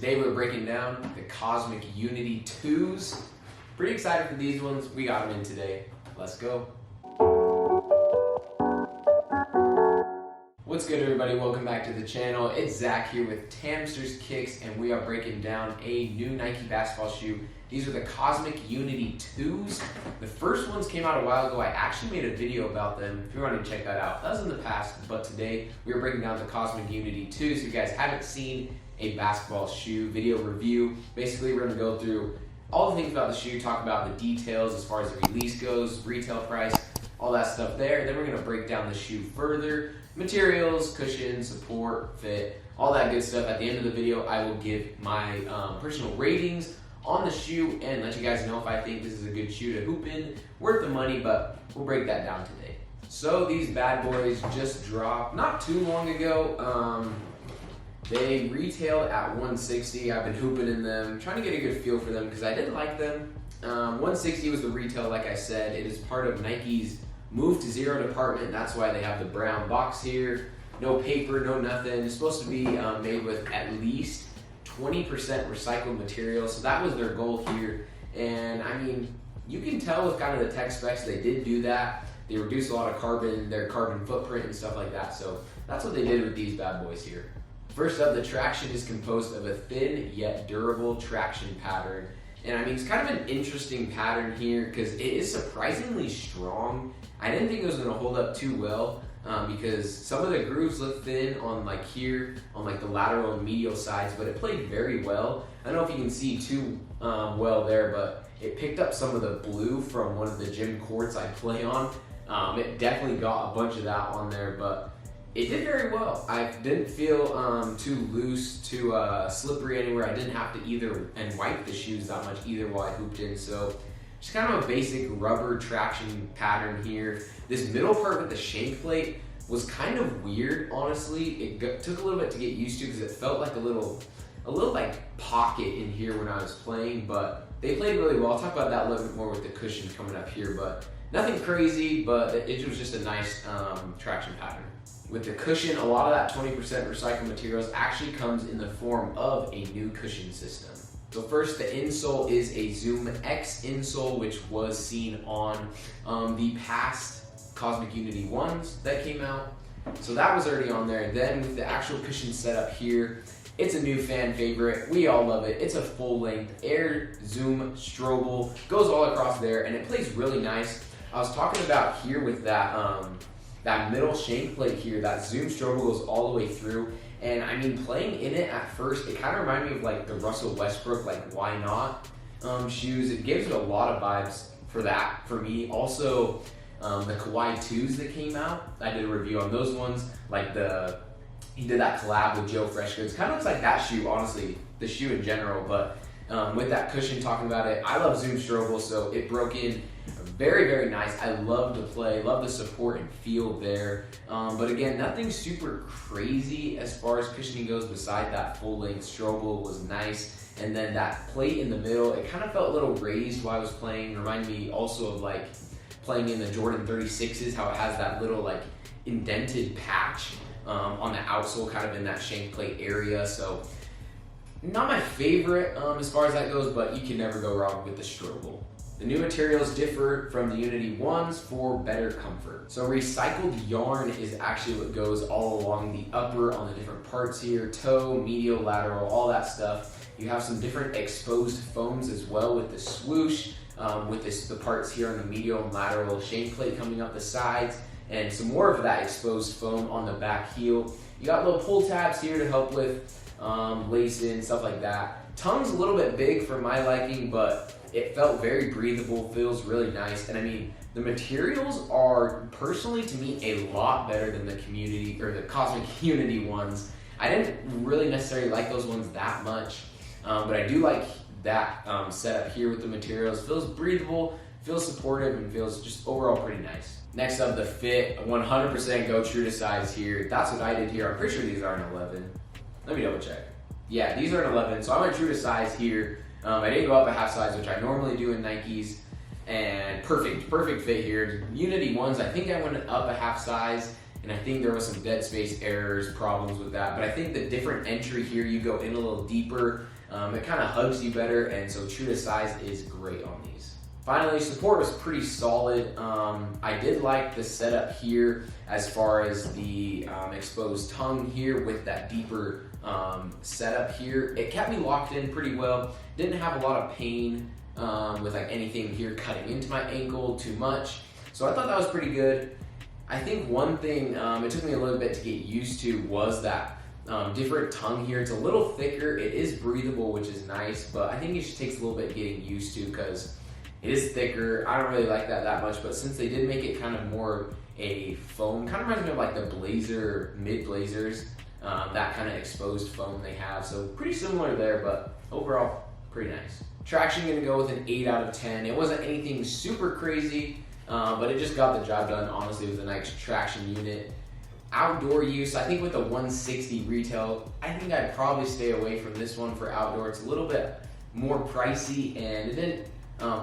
Today we're breaking down the Cosmic Unity 2s. Pretty excited for these ones. We got them in today. Let's go. What's good, everybody? Welcome back to the channel. It's Zach here with Tamsters Kicks, and we are breaking down a new Nike basketball shoe. These are the Cosmic Unity 2s. The first ones came out a while ago. I actually made a video about them if you want to check that out. That was in the past, but today we are breaking down the Cosmic Unity 2s. So if you guys haven't seen a basketball shoe video review, basically we're going to go through all the things about the shoe, talk about the details as far as the release goes, retail price, all that stuff there. Then we're going to break down the shoe further, materials, cushion, support, fit, all that good stuff. At the end of the video, I will give my personal ratings on the shoe and let you guys know if I think this is a good shoe to hoop in, worth the money, but we'll break that down today. So these bad boys just dropped not too long ago. They retailed at $160. I've been hooping in them, trying to get a good feel for them because I did like them. $160 was the retail, like I said. It is part of Nike's Move to Zero department. That's why they have the brown box here. No paper, no nothing. It's supposed to be made with at least 20% recycled material. So that was their goal here. And I mean, you can tell with kind of the tech specs, they did do that. They reduced a lot of carbon, their carbon footprint and stuff like that. So that's what they did with these bad boys here. First up, the traction is composed of a thin yet durable traction pattern. And I mean, it's kind of an interesting pattern here because it is surprisingly strong. I didn't think it was going to hold up too well because some of the grooves look thin on like here, on like the lateral and medial sides, but it played very well. I don't know if you can see too well there, but it picked up some of the blue from one of the gym courts I play on. It definitely got a bunch of that on there, but it did very well. I didn't feel too loose, too slippery anywhere. I didn't have to either and wipe the shoes that much either while I hooped in. So just kind of a basic rubber traction pattern here. This middle part with the shank plate was kind of weird, honestly. It took a little bit to get used to because it felt like a little like pocket in here when I was playing, but they played really well. I'll talk about that a little bit more with the cushion coming up here, but nothing crazy, but it was just a nice traction pattern. With the cushion, a lot of that 20% recycled materials actually comes in the form of a new cushion system. So first, the insole is a Zoom X insole, which was seen on the past Cosmic Unity 1s that came out. So that was already on there. Then with the actual cushion setup here, it's a new fan favorite. We all love it. It's a full-length Air Zoom Strobel. Goes all across there, and it plays really nice. I was talking about here with that middle shank plate here, that Zoom Strobel goes all the way through. And I mean, playing in it at first, it kind of reminded me of like the Russell Westbrook, like Why Not shoes. It gives it a lot of vibes for that, for me. Also, the Kawhi 2s that came out, I did a review on those ones. Like he did that collab with Joe Freshgoods. Kind of looks like that shoe, honestly, the shoe in general. But with that cushion, talking about it, I love Zoom Strobel, so it broke in very, very nice. I love the play, love the support and feel there. But again, nothing super crazy as far as cushioning goes beside that full-length Strobel was nice. And then that plate in the middle, it kind of felt a little raised while I was playing. Reminded me also of like playing in the Jordan 36s, how it has that little like indented patch on the outsole, kind of in that shank plate area. So not my favorite as far as that goes, but you can never go wrong with the Strobel. The new materials differ from the Unity 1s for better comfort. So recycled yarn is actually what goes all along the upper on the different parts here, toe, medial, lateral, all that stuff. You have some different exposed foams as well with the swoosh, with the parts here on the medial and lateral shank plate coming up the sides, and some more of that exposed foam on the back heel. You got little pull tabs here to help with lacing, stuff like that. Tongue's a little bit big for my liking, but it felt very breathable, feels really nice. And I mean, the materials are personally to me a lot better than the community or the Cosmic Unity ones. I didn't really necessarily like those ones that much, but I do like that setup here with the materials. Feels breathable, feels supportive, and feels just overall pretty nice. Next up, the fit, 100% go true to size here. That's what I did here. I'm pretty sure these are an 11. Let me double check. Yeah, these are an 11, so I went true to size here. I didn't go up a half size, which I normally do in Nikes, and perfect fit here. Unity 1s, I think I went up a half size, and I think there was some dead space errors, problems with that. But I think the different entry here, you go in a little deeper, it kind of hugs you better, and so true to size is great on these. Finally, support was pretty solid. I did like the setup here as far as the exposed tongue here with that deeper setup here. It kept me locked in pretty well. Didn't have a lot of pain with like anything here cutting into my ankle too much. So I thought that was pretty good. I think one thing it took me a little bit to get used to was that different tongue here. It's a little thicker. It is breathable, which is nice, but I think it just takes a little bit getting used to because it is thicker. I don't really like that much, but since they did make it kind of more a foam, kind of reminds me of like the Blazer, mid-Blazers, that kind of exposed foam they have. So pretty similar there, but overall, pretty nice. Traction gonna go with an 8 out of 10. It wasn't anything super crazy, but it just got the job done. Honestly, it was a nice traction unit. Outdoor use, I think with the 160 retail, I think I'd probably stay away from this one for outdoor. It's a little bit more pricey, and it didn't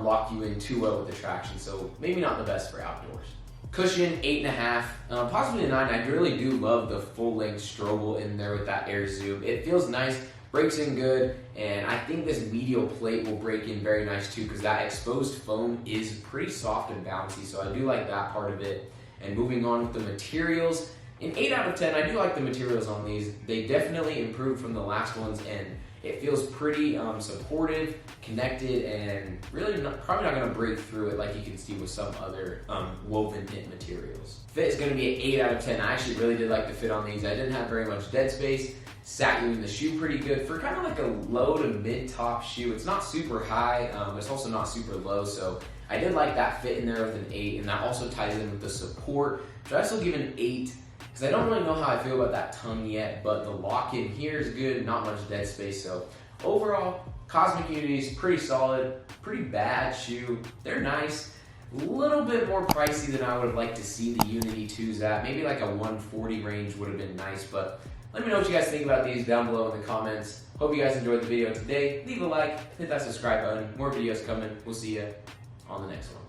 lock you in too well with the traction, so maybe not the best for outdoors. Cushion, 8.5, possibly a 9. I really do love the full-length Strobel in there with that air zoom. It feels nice, breaks in good, and I think this medial plate will break in very nice too because that exposed foam is pretty soft and bouncy, so I do like that part of it. And moving on with the materials, an 8 out of 10, I do like the materials on these. They definitely improved from the last ones, and it feels pretty supportive, connected, and really probably not going to break through it like you can see with some other woven knit materials. Fit is going to be an 8 out of 10. I actually really did like the fit on these. I didn't have very much dead space. Sat you in the shoe pretty good for kind of like a low to mid top shoe. It's not super high, but it's also not super low, so I did like that fit in there with an 8, and that also ties in with the support, which I also give an 8. Because I don't really know how I feel about that tongue yet, but the lock-in here is good, not much dead space. So overall, Cosmic Unity is pretty solid, pretty bad shoe. They're nice, a little bit more pricey than I would have liked to see the Unity 2s at. Maybe like a 140 range would have been nice, but let me know what you guys think about these down below in the comments. Hope you guys enjoyed the video today. Leave a like, hit that subscribe button. More videos coming. We'll see you on the next one.